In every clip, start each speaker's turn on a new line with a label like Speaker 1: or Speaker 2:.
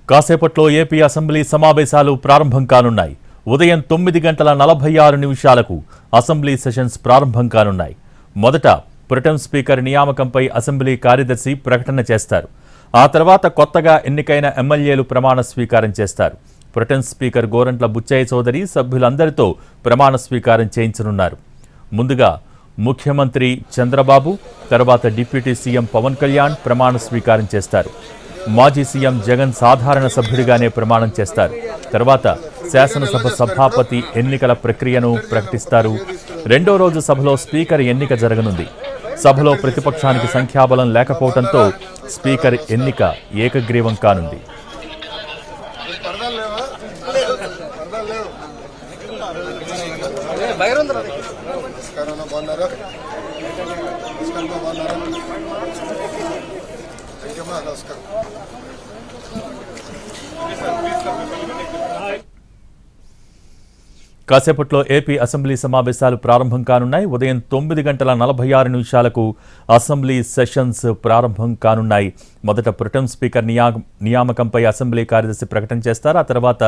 Speaker 1: కాసేపట్లో AP assembly సమావేశాలు ప్రారంభం కానున్నాయి. ఉదయం 9:46 అసెంబ్లీ సెషన్స్ ప్రారంభం కానున్నాయి. మొదట ప్రొటెం స్పీకర్ నియామకంపై అసెంబ్లీ కార్యదర్శి ప్రకటన చేస్తారు. ఆ తర్వాత కొత్తగా ఎన్నికైన ఎమ్మెల్యేలు ప్రమాణ స్వీకారం చేస్తారు. ప్రొటెం స్పీకర్ గోరంట్ల బుచ్చయ్య చౌదరి సభ్యులందరితో ప్రమాణ స్వీకారం చేయించనున్నారు. ముందుగా ముఖ్యమంత్రి చంద్రబాబు, తర్వాత డిప్యూటీ సీఎం పవన్ కళ్యాణ్ ప్రమాణ స్వీకారం చేస్తారు. మాజీ సీఎం జగన్ సాధారణ సభ్యుడిగానే ప్రమాణం చేస్తారు. తర్వాత శాసనసభ సభాపతి ఎన్నికల ప్రక్రియను ప్రకటిస్తారు. రెండో రోజు సభలో స్పీకర్ ఎన్నిక జరగనుంది. సభలో ప్రతిపక్షానికి సంఖ్యాబలం లేకపోవడంతో స్పీకర్ ఎన్నిక ఏకగ్రీవం కానుంది. కాసేపట్లో ఏపీ అసెంబ్లీ సమావేశాలు ప్రారంభం కానున్నాయి. ఉదయం 9:46 అసెంబ్లీ సెషన్స్ ప్రారంభం కానున్నాయి. మొదట ప్రొటెం స్పీకర్ నియామకంపై అసెంబ్లీ కార్యదర్శి ప్రకటన చేస్తారు. ఆ తర్వాత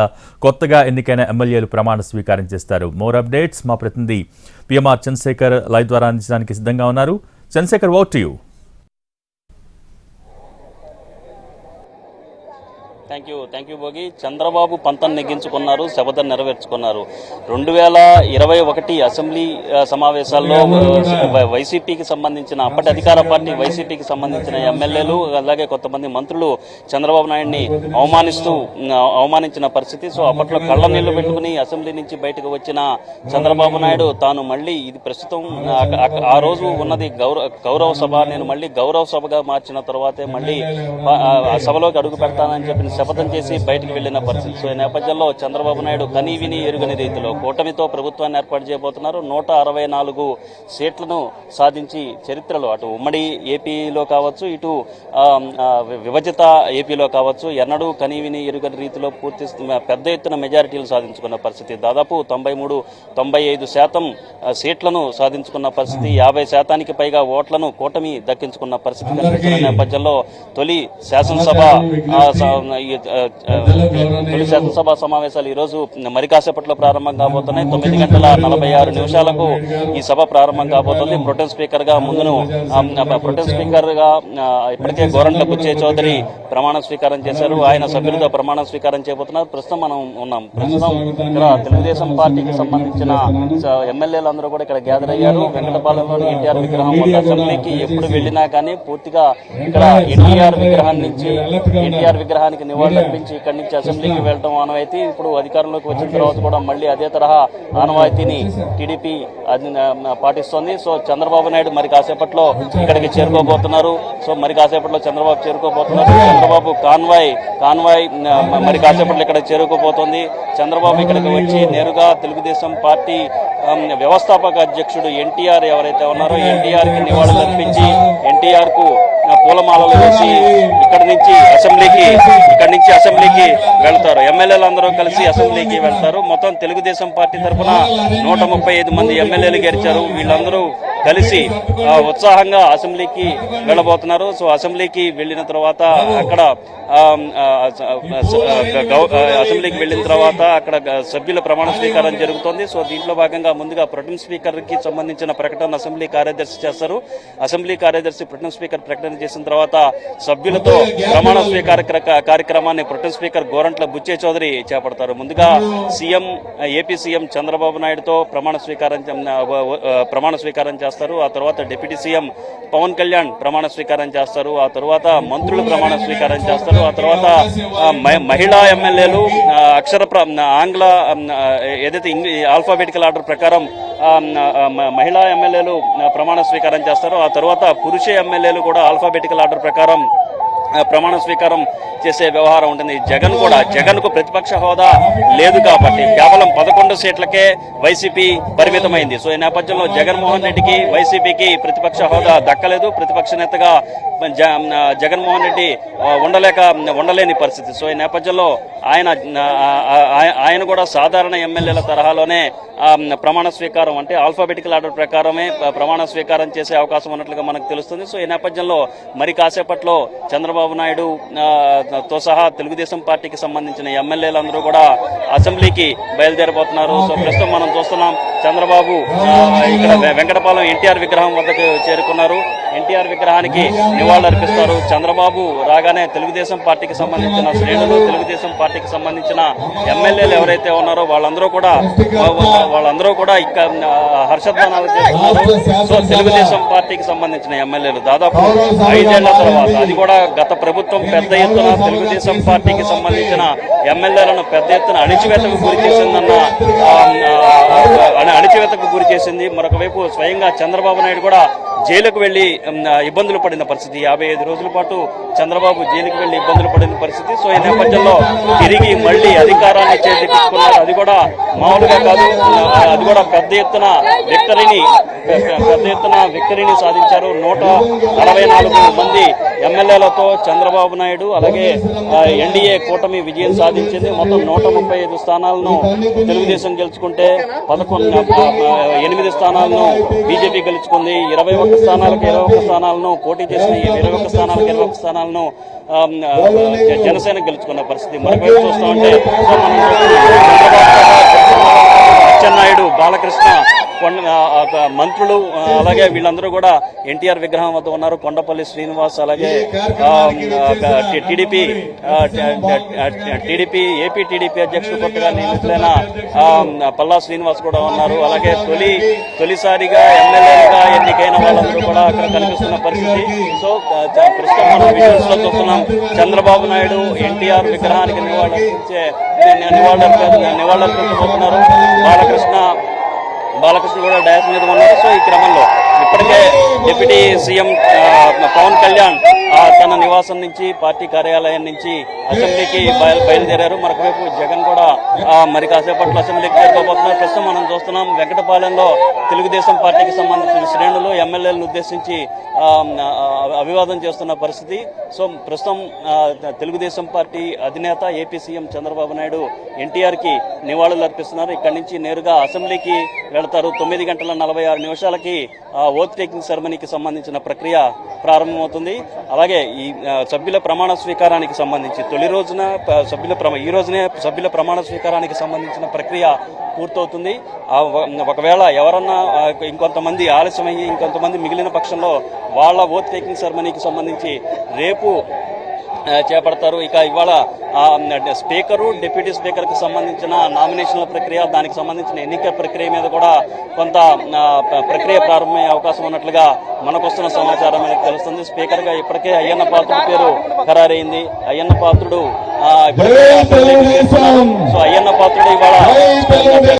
Speaker 1: కొత్తగా ఎన్నికైన ఎమ్మెల్యేలు ప్రమాణ స్వీకారం చేస్తారు. మోర్ అప్డేట్స్ మా ప్రతినిధి పిఎంఆర్ చంద్రశేఖర్ లైవ్ ద్వారా అందించడానికి సిద్ధంగా ఉన్నారు. Chandrasekhar, over to you.
Speaker 2: Thank you Bhogi. Chandrababu పంతం నెగ్గించుకున్నారు, శపథం నెరవేర్చుకున్నారు. 2021 అసెంబ్లీ సమావేశాల్లో వైసీపీకి సంబంధించిన అప్పటి అధికార పార్టీ వైసీపీకి సంబంధించిన ఎమ్మెల్యేలు అలాగే కొంతమంది మంత్రులు చంద్రబాబు నాయుడిని అవమానించిన పరిస్థితి. సో అప్పట్లో కళ్ళ నీళ్లు పెట్టుకుని అసెంబ్లీ నుంచి బయటకు వచ్చిన చంద్రబాబు నాయుడు తాను మళ్ళీ ఇది ప్రస్తుతం ఆ రోజు ఉన్నది గౌరవ సభ, నేను మళ్ళీ గౌరవ సభగా మార్చిన తర్వాతే మళ్ళీ సభలోకి అడుగు పెడతానని చెప్పిన శపథం చేసి బయటకు వెళ్లిన పరిస్థితి. సో ఈ నేపథ్యంలో చంద్రబాబు నాయుడు కనీవిని ఎరుగని రీతిలో కూటమితో ప్రభుత్వాన్ని ఏర్పాటు చేయబోతున్నారు. 164 సీట్లను సాధించి చరిత్రలో అటు ఉమ్మడి ఏపీలో కావచ్చు, ఇటు విభజిత ఏపీలో కావచ్చు, ఎన్నడూ కనీవిని ఎరుగని రీతిలో పూర్తి పెద్ద ఎత్తున మెజారిటీలు సాధించుకున్న పరిస్థితి. దాదాపు 93-95% సీట్లను సాధించుకున్న పరిస్థితి. 50% పైగా ఓట్లను కూటమి దక్కించుకున్న పరిస్థితి కనిపిస్తున్న నేపథ్యంలో తొలి శాసనసభ సమావేశాలు ఈరోజు మరి కాసేపట్లో ప్రారంభం కాబోతున్నాయి. 9:46 ఈ సభ ప్రారంభం కాబోతుంది. ప్రొటెం స్పీకర్ గా ఇప్పటికే గోరంట్ల బుచ్చయ్య చౌదరి ప్రమాణ స్వీకారం చేశారు. ఆయన సభ్యులతో ప్రమాణ స్వీకారం చేయబోతున్నారు. ప్రస్తుతం మనం ఉన్నాం. ప్రస్తుతం ఇక్కడ తెలుగుదేశం పార్టీకి సంబంధించిన ఎమ్మెల్యేలందరూ కూడా ఇక్కడ గ్యాదర్ అయ్యారు. వెంకటపాలెంలోని ఎన్టీఆర్ విగ్రహం వద్ద అసెంబ్లీకి ఎప్పుడు వెళ్ళినా కానీ పూర్తిగా ఇక్కడ ఎన్టీఆర్ విగ్రహానికి నివాళులు అర్పించి ఇక్కడి నుంచి అసెంబ్లీకి వెళ్లడం ఆనవాయితీ. ఇప్పుడు అధికారంలోకి వచ్చిన తర్వాత కూడా మళ్ళీ అదే తరహా ఆనవాయితీని టీడీపీ పాటిస్తోంది. సో చంద్రబాబు నాయుడు మరి కాసేపట్లో ఇక్కడికి చేరుకోబోతున్నారు. చంద్రబాబు కాన్వాయ్ మరి కాసేపట్లో ఇక్కడ చేరుకోబోతోంది. చంద్రబాబు ఇక్కడికి వచ్చి నేరుగా తెలుగుదేశం పార్టీ వ్యవస్థాపక అధ్యక్షుడు ఎన్టీఆర్ ఎవరైతే ఉన్నారో ఎన్టీఆర్ కి నివాళులు అర్పించి ఎన్టీఆర్ కు పూలమాలలు వేసి ఇక్కడి నుంచి అసెంబ్లీకి వెళ్తారు. ఎమ్మెల్యేలందరూ కలిసి అసెంబ్లీకి వెళ్తారు. మొత్తం తెలుగుదేశం పార్టీ తరఫున 135 మంది ఎమ్మెల్యేలు గెలిచారు. వీళ్ళందరూ కలిసి ఉత్సాహంగా అసెంబ్లీకి వెళ్ళబోతున్నారు. సో అసెంబ్లీకి వెళ్ళిన తర్వాత అక్కడ సభ్యుల ప్రమాణ స్వీకారం జరుగుతోంది. సో దీంట్లో భాగంగా ముందుగా ప్రొటెం స్పీకర్ కి సంబంధించిన ప్రకటన అసెంబ్లీ కార్యదర్శి చేస్తారు. అసెంబ్లీ కార్యదర్శి ప్రొటెం స్పీకర్ ప్రకటన చేసిన తర్వాత సభ్యులతో ప్రమాణ స్వీకార కార్యక్రమాన్ని ప్రొటెం స్పీకర్ గోరంట్ల బుచ్చయ్య చౌదరి చేపడతారు. ముందుగా ఏపీ సీఎం చంద్రబాబు నాయుడుతో ప్రమాణ స్వీకారం చేస్తారు. ఆ తర్వాత డిప్యూటీ సీఎం పవన్ కళ్యాణ్ ప్రమాణ స్వీకారం చేస్తారు. ఆ తర్వాత మంత్రులు ప్రమాణ స్వీకారం చేస్తారు. ఆ తర్వాత మహిళా ఎమ్మెల్యేలు ఆంగ్ల ఏదైతే ఆల్ఫాబెటికల్ ఆర్డర్ ప్రకారం మహిళా ఎమ్మెల్యేలు ప్రమాణ స్వీకారం చేస్తారు. ఆ తర్వాత పురుష ఎమ్మెల్యేలు కూడా ఆల్ఫాబెటికల్ ఆర్డర్ ప్రకారం ప్రమాణ స్వీకారం చేసే వ్యవహారం ఉంటుంది. జగన్ కు ప్రతిపక్ష హోదా లేదు కాబట్టి కేవలం 11 సీట్లకే వైసీపీ పరిమితమైంది. సో ఈ నేపథ్యంలో జగన్మోహన్ రెడ్డికి వైసీపీకి ప్రతిపక్ష హోదా దక్కలేదు. ప్రతిపక్ష నేతగా జగన్మోహన్ రెడ్డి ఉండలేని పరిస్థితి. సో ఈ నేపథ్యంలో ఆయన కూడా సాధారణ ఎమ్మెల్యేల తరహాలోనే ప్రమాణ స్వీకారం అంటే ఆల్ఫాబెటికల్ ఆర్డర్ ప్రకారమే ప్రమాణ స్వీకారం చేసే అవకాశం ఉన్నట్లుగా మనకు తెలుస్తుంది. సో ఈ నేపథ్యంలో మరి కాసేపట్లో చంద్రబాబు చంద్రబాబు నాయుడు తో సహా తెలుగుదేశం పార్టీకి సంబంధించిన ఎమ్మెల్యేలందరూ కూడా అసెంబ్లీకి బయలుదేరిపోతున్నారు. సో ప్రస్తుతం మనం చూస్తున్నాం చంద్రబాబు ఇక్కడ వెంకటపాలెం ఎన్టీఆర్ విగ్రహం వద్దకు చేరుకున్నారు. ఎన్టీఆర్ విగ్రహానికి నివాళులర్పిస్తారు. చంద్రబాబు రాగానే తెలుగుదేశం పార్టీకి సంబంధించిన శ్రేణులు, తెలుగుదేశం పార్టీకి సంబంధించిన ఎమ్మెల్యేలు ఎవరైతే ఉన్నారో వాళ్ళందరూ కూడా ఇక్కడ హర్షధ్వానాలు చేస్తున్నారు. సో తెలుగుదేశం పార్టీకి సంబంధించిన ఎమ్మెల్యేలు దాదాపు 5 ఏళ్ల తర్వాత, అది కూడా గత ప్రభుత్వం పెద్ద ఎత్తున తెలుగుదేశం పార్టీకి సంబంధించిన ఎమ్మెల్యేలను పెద్ద ఎత్తున అణిచివేతకు గురి చేసింది. మరొక వైపు స్వయంగా చంద్రబాబు నాయుడు కూడా జైలుకు వెళ్లి ఇబ్బందులు పడిన పరిస్థితి. 55 రోజుల పాటు చంద్రబాబు జైలుకు వెళ్లి ఇబ్బందులు పడిన పరిస్థితి. సో ఈ నేపథ్యంలో తిరిగి మళ్లీ అధికారాన్ని చేజిక్కించుకున్నారు. అది కూడా మామూలుగా కాదు, అది కూడా పెద్ద ఎత్తున విక్టరీని సాధించారు. 164 మంది ఎమ్మెల్యేలతో చంద్రబాబు నాయుడు అలాగే ఎన్డీఏ కూటమి విజయం సాధించింది. మొత్తం 135 స్థానాలను తెలుగుదేశం గెలుచుకుంటే 8 స్థానాలను బీజేపీ గెలుచుకుంది. 21 స్థానాలకు 21 స్థానాలను పోటీ చేసిన 21 స్థానాలకు 21 స్థానాలను జనసేన గెలుచుకున్న పరిస్థితి. మరొకవైపు చూస్తూ ఉంటే అచ్చెన్నాయుడు, బాలకృష్ణ, మంత్రులు అలాగే వీళ్ళందరూ కూడా ఎన్టీఆర్ విగ్రహం వద్ద ఉన్నారు. కొండపల్లి శ్రీనివాస్ అలాగే ఏపీ టీడీపీ అధ్యక్షుడు కొత్తగా నియమితులైన పల్లా శ్రీనివాస్ కూడా ఉన్నారు. అలాగే తొలిసారిగా ఎమ్మెల్యేలుగా ఎన్నికైన వాళ్ళందరూ కూడా అక్కడ కనిపిస్తున్న పరిస్థితి. సో ప్రస్తుతం మనం విజువల్స్ లో చూస్తున్నాం చంద్రబాబు నాయుడు ఎన్టీఆర్ విగ్రహానికి నివాళులర్పించబోతున్నారు. బాలకృష్ణ కూడా డయాస్ మీద ఉన్నారు. సో ఈ క్రమంలో ఇప్పటికే డిప్యూటీ సీఎం పవన్ కళ్యాణ్ తన నివాసం నుంచి, పార్టీ కార్యాలయం నుంచి అసెంబ్లీకి బయలుదేరారు. మరొకవైపు జగన్ కూడా మరి కాసేపట్లో అసెంబ్లీకి చేరుకోబోతున్నారు. ప్రస్తుతం మనం చూస్తున్నాం వెంకటపాలెంలో తెలుగుదేశం పార్టీకి సంబంధించిన శ్రేణులు ఎమ్మెల్యేలను ఉద్దేశించి అభివాదం చేస్తున్న పరిస్థితి. సో ప్రస్తుతం తెలుగుదేశం పార్టీ అధినేత ఏపీ సీఎం చంద్రబాబు నాయుడు ఎన్టీఆర్కి నివాళులు అర్పిస్తున్నారు. ఇక్కడి నుంచి నేరుగా అసెంబ్లీకి వెళతారు. 9:46 ఓత్ టేకింగ్ సెరమనీకి సంబంధించిన ప్రక్రియ ప్రారంభమవుతుంది. అలాగే ఈ సభ్యుల ప్రమాణ స్వీకారానికి సంబంధించి ఈ రోజునే సభ్యుల ప్రమాణ స్వీకారానికి సంబంధించిన ప్రక్రియ పూర్తవుతుంది. ఒకవేళ ఎవరన్నా ఇంకొంతమంది ఆలస్యమయ్యి ఇంకొంతమంది మిగిలిన పక్షంలో వాళ్ళ ఓత్ టేకింగ్ సెరమనీకి సంబంధించి రేపు చేపడతారు. ఇక ఇవాళ స్పీకరు, డిప్యూటీ స్పీకర్కి సంబంధించిన నామినేషన్ల ప్రక్రియ, దానికి సంబంధించిన ఎన్నిక ప్రక్రియ మీద కూడా కొంత ప్రక్రియ ప్రారంభమయ్యే అవకాశం ఉన్నట్లుగా మనకు వస్తున్న సమాచారం మనకు తెలుస్తుంది. స్పీకర్గా ఇప్పటికే అయ్యన్న పాత్రుడు పేరు ఖరారైంది. అయ్యన్న పాత్రుడు సో అయ్యన్న పాత్రుడు ఇవాళ